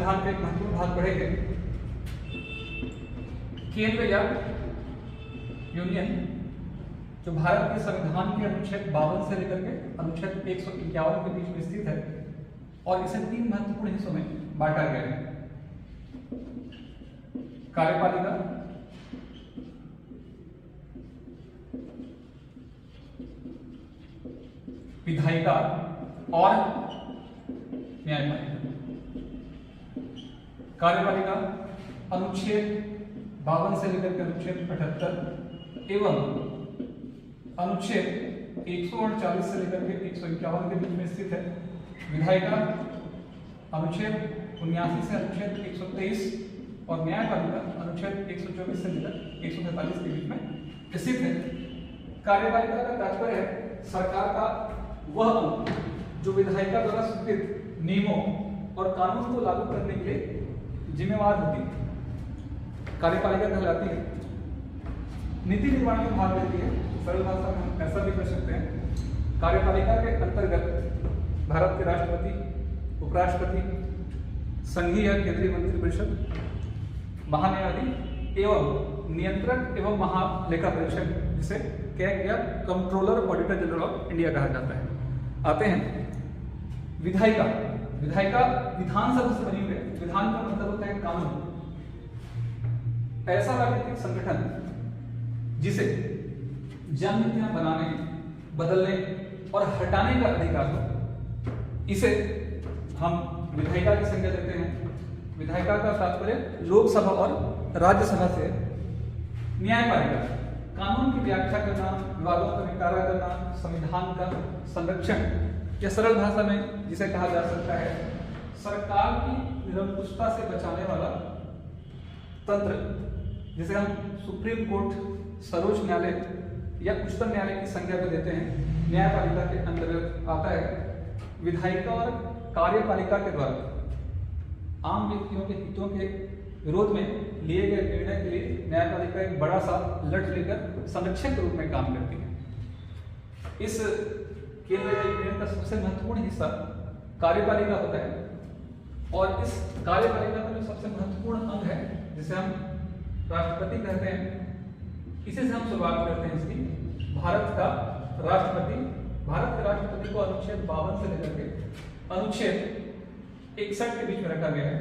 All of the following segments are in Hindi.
संविधान का एक महत्वपूर्ण भाग पढ़ेंगे, केंद्र या यूनियन, जो भारत के संविधान के अनुच्छेद 52 से लेकर के अनुच्छेद 151 के बीच में स्थित है और इसे 3 महत्वपूर्ण हिस्सों में बांटा गया है। कार्यपालिका, विधायिका और न्यायपालिका। कार्यपालिका अनुच्छेद 52 से लेकर के अनुच्छेद 78 एवं अनुच्छेद 148 से लेकर के 151 के बीच में स्थित है। विधायिका अनुच्छेद 79 से अनुच्छेद 123 और न्यायपालिका अनुच्छेद 124 से लेकर 143 के बीच में स्थित है। कार्यपालिका का तात्पर्य है सरकार का वह अंग जो विधायिका द्वारा स्वीकृत नियमों और कानून को लागू करने के लिए जिम्मेवार होती है, कार्यपालिका कहलाती है। नीति निर्माण में भाग लेती है। सरल भाषा में हम ऐसा भी कर सकते हैं, कार्यपालिका के अंतर्गत भारत के राष्ट्रपति, उपराष्ट्रपति, संघीय या केंद्रीय मंत्रिपरिषद, महान्यायाधीश एवं नियंत्रक एवं महालेखा परीक्षक, जिसे क्या गया controller auditor general of India कहा जाता है, आते हैं। विधायिका, विधायिका विधान शब्द से बनी हुई है। विधान का मतलब होता है कानून। ऐसा राजनीतिक संगठन जिसे जननीतियां बनाने, बदलने और हटाने का अधिकार हो, इसे हम विधायिका की संज्ञा देते हैं। विधायिका का तात्पर्य लोकसभा और राज्यसभा से। न्यायपालिका कानून की व्याख्या करना, विवादों का निपटारा करना, संविधान का संरक्षण, या सरल भाषा में जिसे कहा जा सकता है सरकार की निरंकुशता से बचाने वाला तंत्र, जिसे हम सुप्रीम कोर्ट, सर्वोच्च न्यायालय या उच्चतम न्यायालय की संज्ञा को देते हैं, न्यायपालिका के अंतर्गत आता है। विधायिका और कार्यपालिका के द्वारा आम व्यक्तियों के हितों के विरोध में लिए गए निर्णय के लिए न्यायपालिका एक बड़ा सा लठ लेकर संरक्षक के रूप में काम करती है। इस केंद्र या यूनियन का सबसे महत्वपूर्ण हिस्सा कार्यपालिका होता है और इस कार्यपालिका का जो सबसे महत्वपूर्ण अंग है, जिसे हम राष्ट्रपति कहते हैं, इसी से हम शुरुआत करते हैं इसकी। भारत का राष्ट्रपति, भारत के राष्ट्रपति को अनुच्छेद 52 से लेकर के अनुच्छेद 61 के बीच में रखा गया है।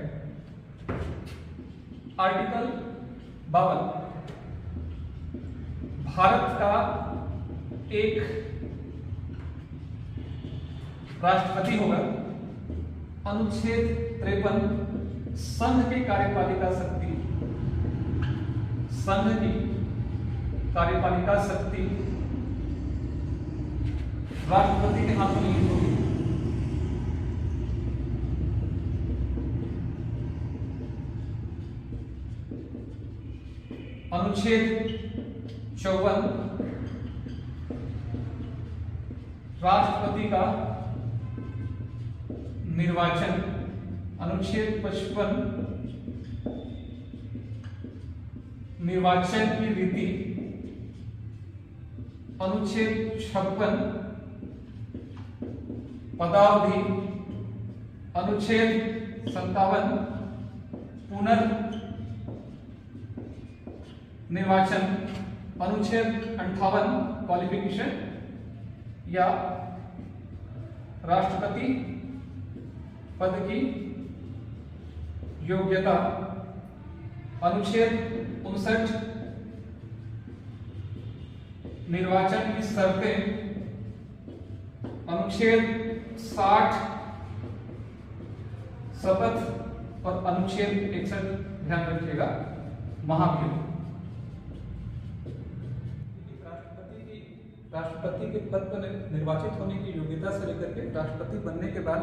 आर्टिकल 52 भारत का एक राष्ट्रपति होगा। अनुच्छेद 53 संघ की कार्यपालिका शक्ति, संघ की कार्यपालिका शक्ति राष्ट्रपति के हाथों में होगी। अनुच्छेद 54 राष्ट्रपति का निर्वाचन। अनुच्छेद 55 निर्वाचन की रीति। अनुच्छेद 56 पदावधि। अनुच्छेद 57 पुनर्निर्वाचन। अनुच्छेद 58 क्वालिफिकेशन या राष्ट्रपति पद की योग्यता। अनुच्छेद 59 निर्वाचन की शर्तें। अनुच्छेद 60 शपथ और अनुच्छेद 61 ध्यान रखिएगा महाभियोग। राष्ट्रपति के पद पर निर्वाचित होने की योग्यता से लेकर के राष्ट्रपति बनने के बाद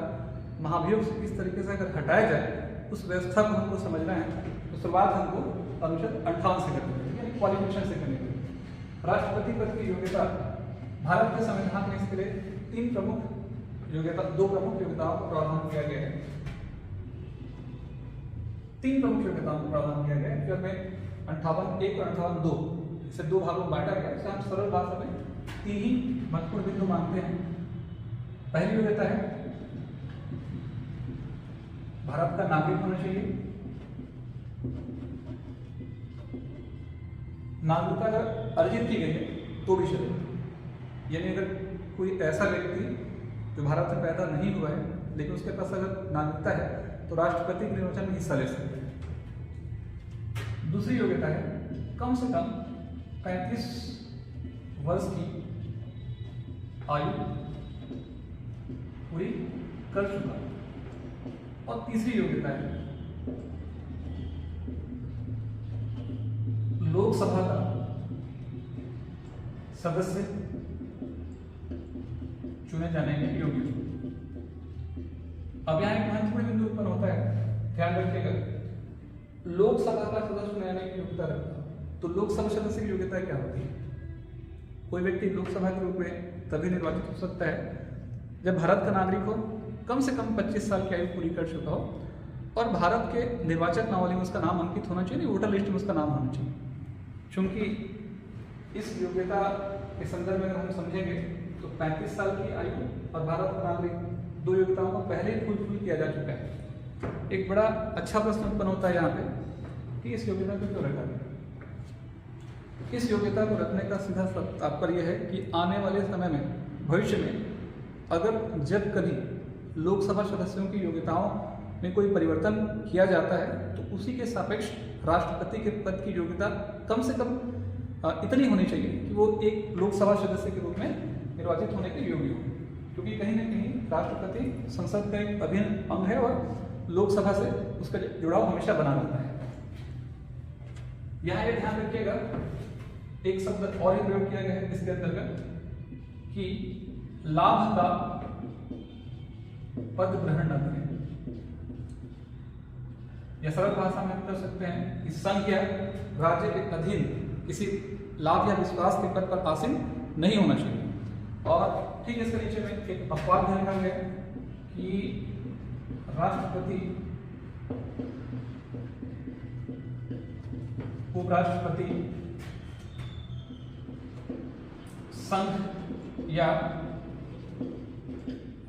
महाभियोग से किस तरीके से अगर हटाया जाए उस व्यवस्था को हमको समझना है, तो शुरुआत हमको अनुच्छेद 58 से करनी है, यानी क्वालिफिकेशन से करनी है। राष्ट्रपति पद की योग्यता भारत के संविधान में इसके लिए दो प्रमुख योग्यताओं को प्रावधान किया गया है। 3 प्रमुख योग्यताओं को प्रावधान किया गया है, जिसमें 58(1) और 58(2) इसे 2 भागों में बांटा गया है। इसे हम सरल भाषा में 3 ही महत्वपूर्ण बिंदु मानते हैं। पहली योग्यता है भारत का नागरिक होना चाहिए। नागरिकता अगर अर्जित की गई है तो भी चलेगा। यानी अगर कोई ऐसा व्यक्ति जो भारत में पैदा नहीं हुआ है लेकिन उसके पास अगर नागरिकता है तो राष्ट्रपति के निर्वाचन में हिस्सा ले सकते हैं। दूसरी योग्यता है कम से कम 35 वर्ष की आयु पूरी कर चुका। और तीसरी योग्यता है लोकसभा का सदस्य चुने जाने के योग्य। अब यहाँ एक महत्वपूर्ण बिंदु उत्पन्न होता है, ध्यान रखिएगा। लोकसभा का सदस्य चुने जाने की योग्यता रखता तो लोकसभा सदस्य की योग्यता क्या होती है? कोई व्यक्ति लोकसभा के रूप में तभी निर्वाचित हो सकता है जब भारत का नागरिक हो, कम से कम 25 साल की आयु पूरी कर चुका हो और भारत के निर्वाचक नावली में उसका नाम अंकित होना चाहिए, वोटर लिस्ट में उसका नाम होना चाहिए। क्योंकि इस योग्यता के संदर्भ में अगर हम समझेंगे तो 35 साल की आयु और भारत का नागरिक, दो योग्यताओं को पहले ही फुलफिल किया जा चुका है। एक बड़ा अच्छा प्रश्न उत्पन्न होता है यहाँ पे कि इस योग्यता को क्यों रखा गया। इस योग्यता को रखने का सीधा तात्पर्य यह है कि आने वाले समय में, भविष्य में, अगर जब कभी लोकसभा सदस्यों की योग्यताओं में कोई परिवर्तन किया जाता है तो उसी के सापेक्ष राष्ट्रपति के पद की योग्यता कम से कम इतनी होनी चाहिए कि वो एक लोकसभा सदस्य के रूप में निर्वाचित होने के योग्य हो। क्योंकि कहीं ना कहीं राष्ट्रपति संसद का एक अभिन्न अंग है और लोकसभा से उसका जुड़ाव हमेशा बना रहता है। यहाँ ये ध्यान रखिएगा, एक शब्द और ही प्रयोग किया गया है इसके अंतर्गत कि लाभ का पद ग्रहण न करें। या सरल भाषा में हम कर सकते हैं कि संघ या राज्य के अधीन किसी लाभ या विश्वास के पद पर आसीन नहीं होना चाहिए। और ठीक इसके नीचे में एक अपवाद ध्यान रखा गया कि राष्ट्रपति, उपराष्ट्रपति, संघ या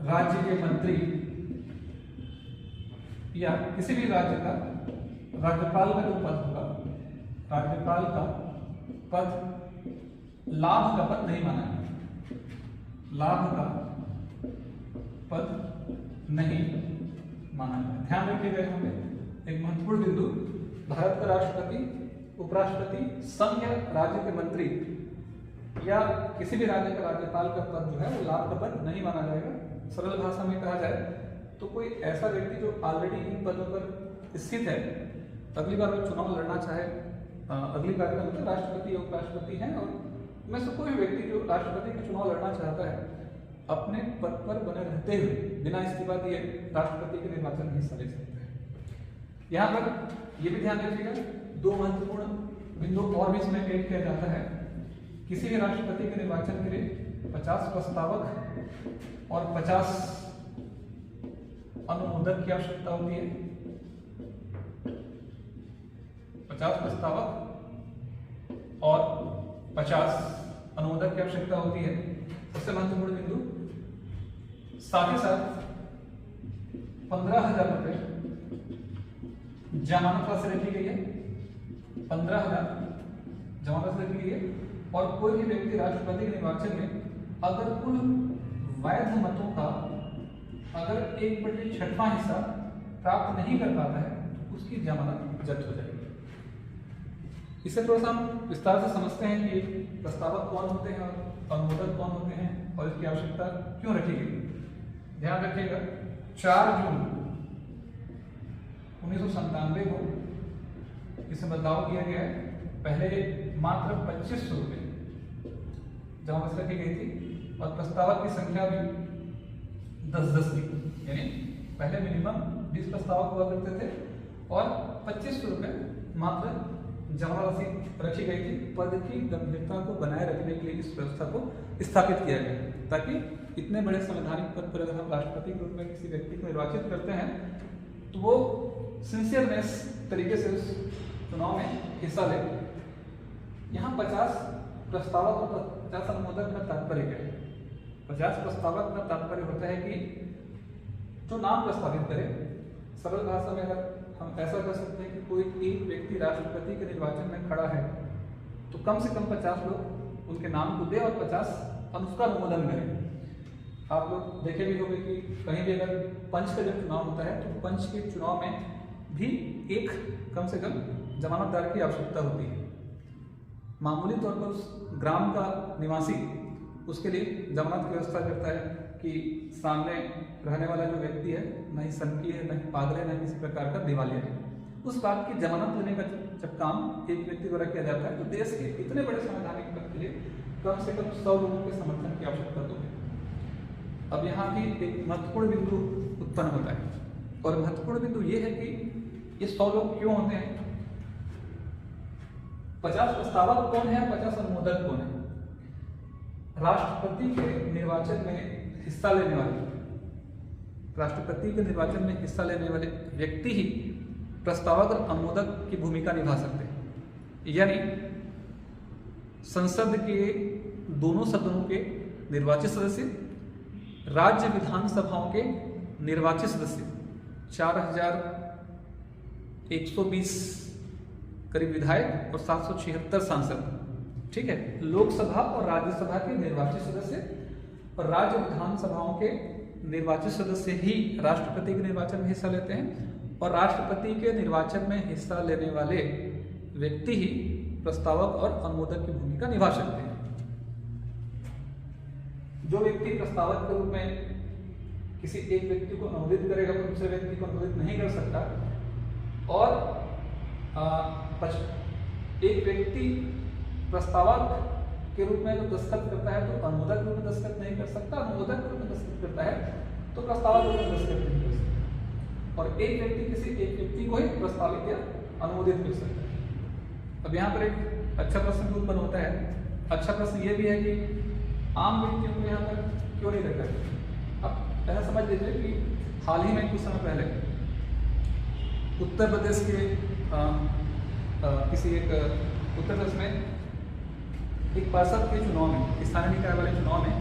राज्य के मंत्री या किसी भी राज्य का राज्यपाल का जो पद होगा, राज्यपाल का पद लाभ का पद नहीं माना है। लाभ का पद नहीं माना है। ध्यान रखिएगा, हमें एक महत्वपूर्ण बिंदु, भारत का राष्ट्रपति, उपराष्ट्रपति, संघ या राज्य के मंत्री या किसी भी राज्य का राज्यपाल का पद जो है वो लाभ का पद नहीं माना जाएगा। सरल भाषा में कहा जाए तो कोई ऐसा व्यक्ति जो ऑलरेडी इन पदों पर स्थित है, अगली बार वो चुनाव लड़ना चाहे, अगली बार का मतलब राष्ट्रपति या उपराष्ट्रपति हैं और में से कोई व्यक्ति जो राष्ट्रपति का चुनाव लड़ना चाहता है, अपने पद पर बने रहते हुए बिना इस्तीफा दिए राष्ट्रपति के निर्वाचन में हिस्सा ले सकते हैं। यहाँ पर यह भी ध्यान रखिएगा, दो महत्वपूर्ण बिंदु और भी इसमें ऐड किया जाता है। किसी भी राष्ट्रपति के निर्वाचन के लिए 50 प्रस्तावक और 50 अनुमोदक की आवश्यकता होती है। 50 प्रस्तावक और 50 अनुमोदक की आवश्यकता होती है। सबसे महत्वपूर्ण बिंदु, साथ ही साथ 15,000 रुपए जमानत राशि रखी गई है। 15,000 जमानत राशि रखी गई है। और कोई भी व्यक्ति राष्ट्रपति के निर्वाचन में अगर कुल वैध मतों का अगर 1/6वां हिस्सा प्राप्त नहीं कर पाता है तो उसकी जमानत जब्त हो जाएगी। इसे थोड़ा सा हम विस्तार से समझते हैं कि प्रस्तावक कौन होते हैं और अनुमोदक कौन होते हैं और इसकी आवश्यकता क्यों रखी गई। ध्यान रखिएगा, 4 जून 1997 को इसमें बदलाव किया गया है। पहले मात्र 2500 रुपये जमानत रखी गई थी और प्रस्तावक की संख्या भी 10-10 थी। यानी पहले मिनिमम 20 प्रस्तावक हुआ करते थे और 2500 रुपये मात्र जमानत राशि रखी गई थी। पद की गंभीरता को बनाए रखने के लिए इस व्यवस्था को स्थापित किया गया ताकि इतने बड़े संवैधानिक पद पर अगर हम राष्ट्रपति के रूप में किसी व्यक्ति को निर्वाचित करते हैं तो वो सिंसियरनेस तरीके से उस चुनाव में हिस्सा ले। यहाँ 50 प्रस्तावक और 50 अनुमोदक का तात्पर्य क्या है? 50 प्रस्तावक का तात्पर्य होता है कि जो नाम प्रस्तावित करे, सरल भाषा में अगर हम ऐसा कर सकते हैं कि कोई एक व्यक्ति राष्ट्रपति के निर्वाचन में खड़ा है तो कम से कम 50 लोग उनके नाम को दे और 50 उसका अनुमोदन करें। आप लोग देखे भी होंगे कि कहीं भी अगर पंच का जब चुनाव होता है तो पंच के चुनाव में भी एक कम से कम जमानतदार की आवश्यकता होती है। मामूली तौर पर उस ग्राम का निवासी उसके लिए जमानत की व्यवस्था करता है कि सामने रहने वाला जो व्यक्ति है न ही सनकी है, न ही पागल है, न किसी प्रकार का दिवालिया है। उस बात की जमानत लेने का जब काम एक व्यक्ति द्वारा किया जाता है तो देश के इतने बड़े संवैधानिक पद के लिए कम से कम 100 लोगों के समर्थन की आवश्यकता तो है। अब यहाँ भी एक महत्वपूर्ण बिंदु उत्पन्न होता है और महत्वपूर्ण बिंदु ये है कि ये 100 लोग क्यों होते हैं। 50 प्रस्तावक कौन है, 50 अनुमोदक कौन है। राष्ट्रपति के निर्वाचन में हिस्सा लेने वाले व्यक्ति ही प्रस्तावक और अनुमोदक की भूमिका निभा सकते हैं। यानी संसद के दोनों सदनों के निर्वाचित सदस्य, राज्य विधानसभाओं के निर्वाचित सदस्य, 4120 करीब विधायक और 776 सांसद, ठीक है। लोकसभा और राज्यसभा के निर्वाचित सदस्य और राज्य विधानसभाओं के निर्वाचित सदस्य ही राष्ट्रपति के निर्वाचन में हिस्सा लेते हैं और राष्ट्रपति के निर्वाचन में हिस्सा लेने वाले व्यक्ति ही प्रस्तावक और अनुमोदक की भूमिका निभा सकते हैं। जो व्यक्ति प्रस्तावक के रूप में किसी एक व्यक्ति को अनुमोदित करेगा वो दूसरे व्यक्ति को अनुमोदित नहीं कर सकता और एक व्यक्ति प्रस्तावक के रूप में जो दस्तखत करता है तो अनुमोदक के रूप में दस्तखत नहीं कर सकता, अनुमोदक के रूप में दस्तखत करता है तो प्रस्तावक के रूप में दस्तखत नहीं कर सकता और एक व्यक्ति किसी एक व्यक्ति को ही प्रस्तावित या अनुमोदित कर सकता है। अब यहाँ पर एक अच्छा प्रश्न उत्पन्न होता है। अच्छा प्रश्न ये भी है कि आम व्यक्तियों को यहाँ पर क्यों नहीं रखा है। अब ऐसा समझ लीजिए कि हाल ही में कुछ समय पहले उत्तर प्रदेश के उत्तर प्रदेश में एक पार्षद के चुनाव में, स्थानीय निकाय वाले चुनाव में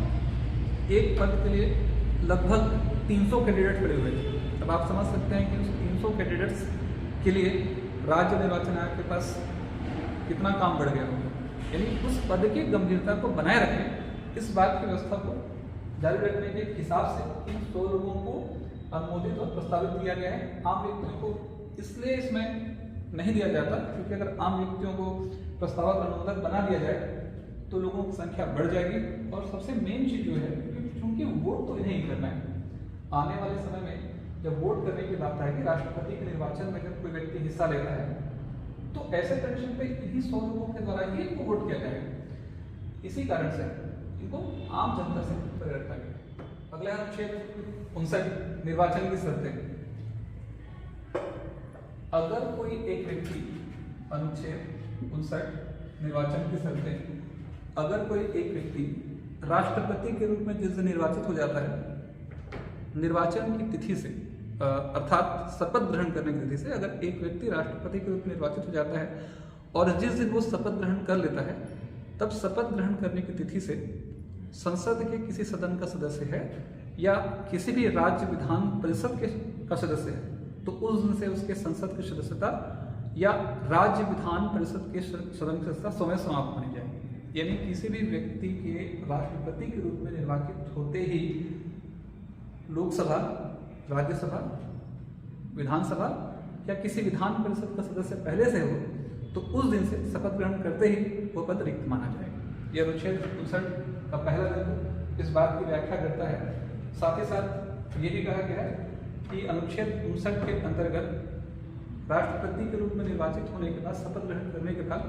एक पद के लिए लगभग 300 कैंडिडेट खड़े हुए थे। अब आप समझ सकते हैं कि उस 300 कैंडिडेट्स के लिए राज्य निर्वाचन आयोग के पास कितना काम बढ़ गया होगा। यानी उस पद की गंभीरता को बनाए रखें, इस बात की व्यवस्था को जारी रखने के हिसाब से इन 100 लोगों को अनुमोदित और प्रस्तावित किया गया है। आम व्यक्तियों को इसलिए इसमें नहीं दिया जाता क्योंकि अगर आम व्यक्तियों को प्रस्तावक और अनुमोदक बना दिया जाए तो लोगों की संख्या बढ़ जाएगी और सबसे मेन चीज जो है क्योंकि वोट तो इन्हें ही करना है। आने वाले समय में जब वोट करने की बात आएगी, राष्ट्रपति के निर्वाचन में जब कोई व्यक्ति हिस्सा लेता है तो ऐसे कंडीशन पे इन्हीं 100 लोगों के द्वारा ही इनको वोट किया जाएगा। इसी कारण से इनको आम जनता से परे रखा गया। अगला अनुच्छेद 59 निर्वाचन की शर्तें। अगर कोई एक व्यक्ति, अनुच्छेद 59 निर्वाचन की शर्तें, अगर कोई एक व्यक्ति राष्ट्रपति के रूप में जिस दिन निर्वाचित हो जाता है, निर्वाचन की तिथि से अर्थात शपथ ग्रहण करने की तिथि से अगर एक व्यक्ति राष्ट्रपति के रूप में निर्वाचित हो जाता है और जिस दिन वो शपथ ग्रहण कर लेता है तब शपथ ग्रहण करने की तिथि से संसद के किसी सदन का सदस्य है या किसी भी राज्य विधान परिषद का सदस्य है तो उस दिन से उसके संसद की सदस्यता या राज्य विधान परिषद के सदन की सदस्यता स्वयं समाप्त मानी जाएगी। यानी किसी भी व्यक्ति के राष्ट्रपति के रूप में निर्वाचित होते ही लोकसभा, राज्यसभा, विधानसभा या किसी विधान परिषद का सदस्य पहले से हो तो उस दिन से शपथ ग्रहण करते ही वो पद रिक्त माना जाएगा। यह अनुच्छेद 59 का पहला बिंदु इस बात की व्याख्या करता है। साथ ही साथ ये भी कहा गया है कि अनुच्छेद 59 के अंतर्गत राष्ट्रपति के रूप में निर्वाचित होने के बाद, शपथ ग्रहण करने के बाद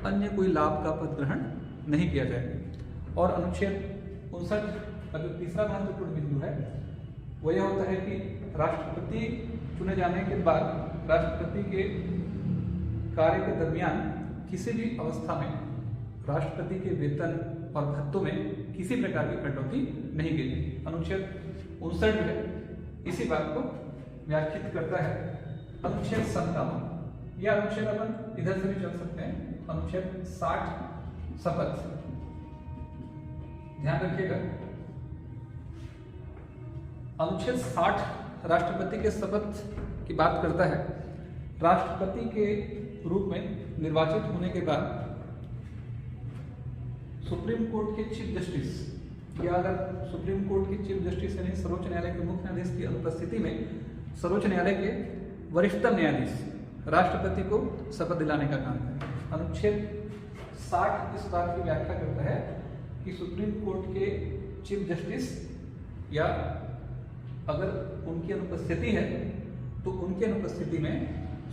अन्य कोई लाभ का पद ग्रहण नहीं किया जाएगा। और अनुच्छेद 59 का जो तीसरा महत्वपूर्ण बिंदु है वो यह होता है कि राष्ट्रपति चुने जाने के बाद राष्ट्रपति के कार्य के दरमियान किसी भी अवस्था में राष्ट्रपति के वेतन और भत्तों में किसी प्रकार की कटौती नहीं की जाएगी। अनुच्छेद 59 जो है इसी बात को व्याख्यात करता है। अनुच्छेद 57 यह अनुच्छेद अपन इधर से भी चल सकते हैं। अनुच्छेद 60 शपथ, ध्यान रखिएगा। अनुच्छेद 60 राष्ट्रपति के शपथ की बात करता है। राष्ट्रपति के रूप में निर्वाचित होने के बाद सुप्रीम कोर्ट के चीफ जस्टिस या अगर सुप्रीम कोर्ट के चीफ जस्टिस यानी सर्वोच्च न्यायालय के मुख्य न्यायाधीश की अनुपस्थिति में सर्वोच्च न्यायालय के वरिष्ठतम न्यायाधीश राष्ट्रपति को शपथ दिलाने का काम करें। अनुच्छेद 60 इस बात की व्याख्या करता है कि सुप्रीम कोर्ट के चीफ जस्टिस या अगर उनकी अनुपस्थिति है तो उनकी अनुपस्थिति में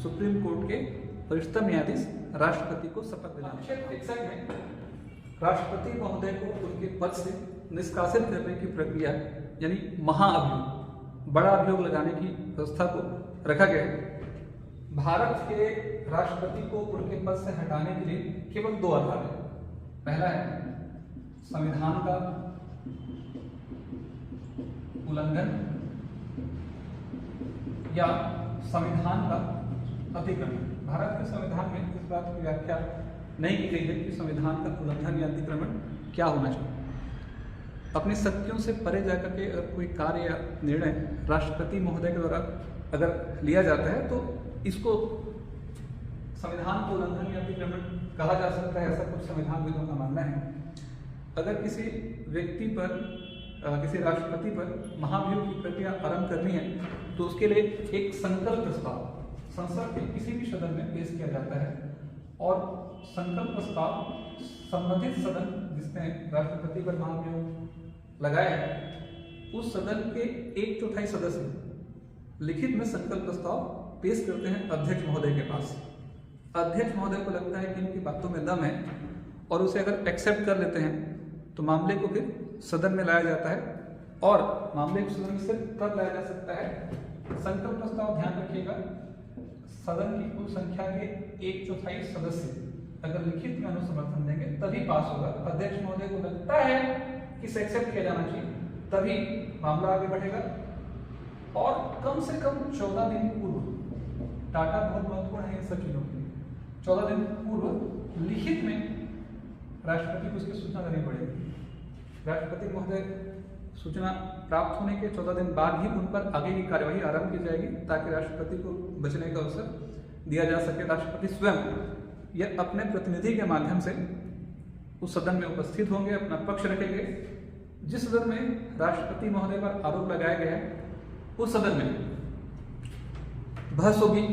सुप्रीम कोर्ट के वरिष्ठतम न्यायाधीश राष्ट्रपति को शपथ दिलाने। अनुच्छेद 61 में राष्ट्रपति महोदय को उनके पद से निष्कासित करने की प्रक्रिया यानी महाअभियोग, बड़ा अभियोग लगाने की व्यवस्था को रखा गया है। भारत के राष्ट्रपति को उनके पद से हटाने के लिए केवल 2 आधार है। पहला है संविधान का उल्लंघन या संविधान का अतिक्रमण। भारत के संविधान में इस बात की व्याख्या नहीं की गई है कि संविधान का उल्लंघन या अतिक्रमण क्या होना चाहिए। अपनी शक्तियों से परे जाकर के अगर कोई कार्य या निर्णय राष्ट्रपति महोदय के द्वारा अगर लिया जाता है तो इसको संविधान का उल्लंघन या अतिक्रमण कहा जा सकता है, ऐसा कुछ संविधानविदों का मानना है। अगर किसी व्यक्ति पर किसी राष्ट्रपति पर महाभियोग की प्रक्रिया आरंभ करनी है तो उसके लिए एक संकल्प प्रस्ताव संसद के किसी भी सदन में पेश किया जाता है और संकल्प प्रस्ताव संबंधित सदन जिसने राष्ट्रपति पर महाभियोग लगाया है उस सदन के 1/4 सदस्य लिखित में संकल्प प्रस्ताव पेश करते हैं अध्यक्ष महोदय के पास। अध्यक्ष महोदय को लगता है कि इनकी बातों में दम है और उसे अगर एक्सेप्ट कर लेते हैं तो मामले को फिर सदन में लाया जाता है और मामले को सदन में सिर्फ तब लाया जा सकता है, संकल्प प्रस्ताव ध्यान रखिएगा, सदन की कुल संख्या के 1/4 सदस्य अगर लिखित में अनुसमर्थन देंगे तभी पास होगा। अध्यक्ष महोदय को लगता है कि इसे एक्सेप्ट किया जाना चाहिए तभी मामला आगे बढ़ेगा और कम से कम 14 दिन पूर्व, टाटा बहुत महत्वपूर्ण है इन सब चीजों के लिए, 14 दिन पूर्व लिखित में राष्ट्रपति को इसकी सूचना देनी पड़ेगी। राष्ट्रपति महोदय सूचना प्राप्त होने के 14 दिन बाद ही उन पर आगे की कार्यवाही आरंभ की जाएगी ताकि राष्ट्रपति को बचने का अवसर दिया जा सके। राष्ट्रपति स्वयं या अपने प्रतिनिधि के माध्यम से उस सदन में उपस्थित होंगे, अपना पक्ष रखेंगे। जिस सदन में राष्ट्रपति महोदय पर आरोप लगाया गया है उस सदन में बहस होगी,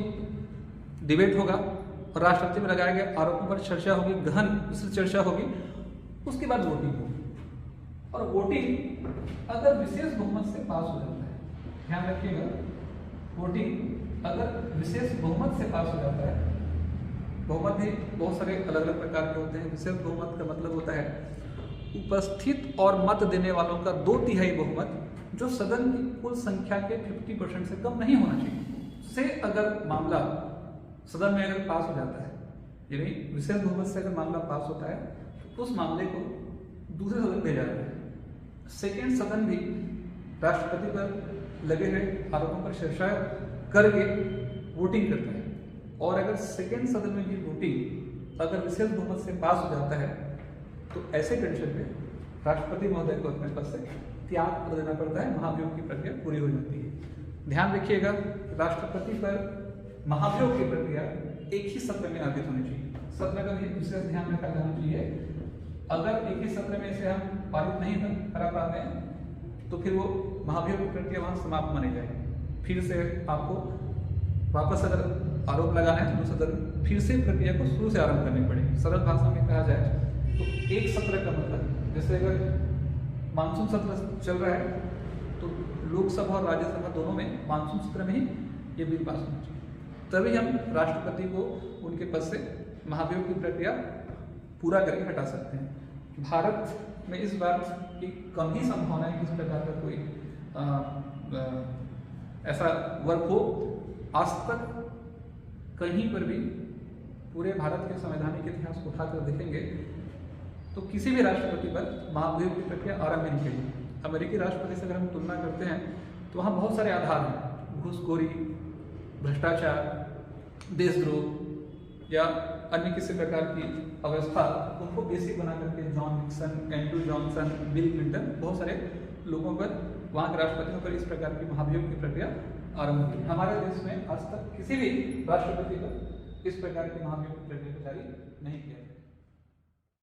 डिबेट होगा और राष्ट्रपति में लगाए गए आरोपों पर चर्चा होगी, गहन विस्तृत चर्चा होगी। उसके बाद वोटिंग होगी और वोटिंग अगर विशेष बहुमत से पास हो जाता है, ध्यान रखिएगा, वोटिंग अगर विशेष बहुमत से पास हो जाता है, बहुमत भी बहुत सारे अलग अलग प्रकार के होते हैं। विशेष बहुमत का मतलब होता है उपस्थित और मत देने वालों का 2/3 बहुमत जो सदन की कुल संख्या के 50% से कम नहीं होना चाहिए से अगर मामला सदन में अगर पास हो जाता है, यानी विशेष बहुमत से अगर मामला पास होता है तो उस मामले को दूसरे सदन भेजा जाता है। सेकेंड सदन भी राष्ट्रपति पर लगे हुए आरोपों पर चर्चा करके वोटिंग करता है और अगर सेकेंड सदन में भी वोटिंग अगर विशेष बहुमत से पास हो जाता है तो ऐसे कंडीशन में राष्ट्रपति महोदय को अपने पद से त्याग कर देना पड़ता है, महाभियोग की प्रक्रिया पूरी हो जाती है। ध्यान रखिएगा, राष्ट्रपति पर महाभियोग की प्रक्रिया एक ही सत्र में आयोजित होनी चाहिए। सत्र का भी विशेष ध्यान रखा जाना चाहिए। अगर एक ही सत्र में इसे हम पारित नहीं करा पाते हैं तो फिर वो महाभियोग की प्रक्रिया वहां समाप्त मानी जाएगी। फिर से आपको वापस अगर आरोप लगाना है तो सदन फिर से प्रक्रिया को शुरू से आरंभ करनी पड़ेगी। सरल भाषा में कहा जाए तो एक सत्र का मतलब, जैसे अगर मानसून सत्र चल रहा है तो लोकसभा और राज्यसभा दोनों में मानसून सत्र में ही ये बिल पास होना चाहिए, तभी हम राष्ट्रपति को उनके पद से महाभियोग की प्रक्रिया पूरा करके हटा सकते हैं। भारत में इस बात की कम ही संभावना है कि इस प्रकार का कोई ऐसा वर्क हो। आज तक कहीं पर भी पूरे भारत के संवैधानिक इतिहास को उठाकर देखेंगे तो किसी भी राष्ट्रपति पर महाभियोग की प्रक्रिया आरंभ नहीं करी। अमेरिकी राष्ट्रपति से अगर हम तुलना करते हैं तो वहाँ बहुत सारे आधार हैं, घूसखोरी, भ्रष्टाचार, देशद्रोह या अन्य किसी प्रकार की अवस्था, उनको बेसिक बना करके John Nixon, Andrew Johnson, bill Clinton, बहुत सारे लोगों पर वहाँ के राष्ट्रपतियों पर इस प्रकार की महाभियोग की प्रक्रिया आरंभ हुई। हमारे देश में आज तक किसी भी राष्ट्रपति पर इस प्रकार की महाभियोग की प्रक्रिया को जारी नहीं किया।